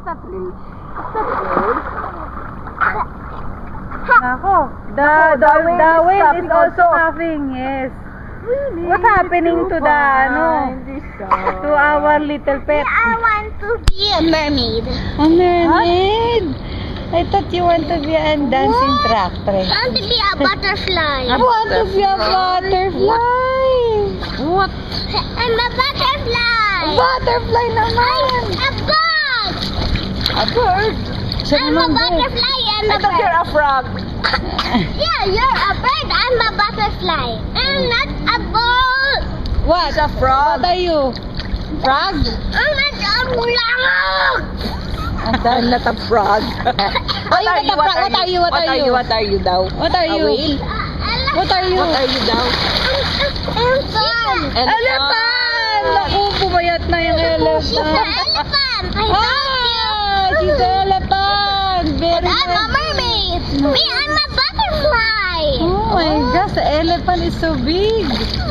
that real? Is that real? Nako, the whale is also laughing, yes. Really? What's happening to the, to our little pet? I want to be a mermaid. A mermaid? I thought you want to be a dancing tractor. I want to be a butterfly. I want to be a butterfly. What? I'm a butterfly. Butterfly naman. A bird. A bird? I'm a butterfly and I a thought bird. you're a frog. Yeah, you're a bird. I'm a butterfly. I'm not a bird. What? It's a frog. What are you? Frog? I'm not a frog. I'm not a frog. What are you? What are you? What are you daw? What are you? A whale? What are you? What are you daw? Elephant. Elephant! Naku, pumayat na yung She's an elephant. elephant. I Ah! love you. She's an elephant! Very I'm a nice. mermaid. Me, I'm a butterfly. Oh my gosh, the elephant is so big.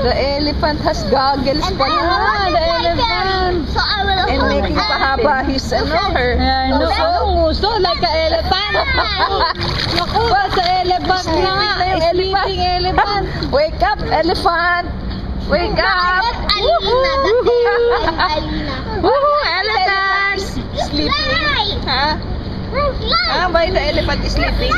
The elephant has goggles And pa I'm a na. the butterfly elephant. fairy. So I will And hold making her. pahaba his her. Ayan, no, nguso like an elephant. Naku, sa elephant na nga. Sleeping elephant. Wake up, elephant! Wake up! Alina. Woohoo, elephant! Sleeping. Fly. Huh? Fly. Ah, why the elephant is sleeping?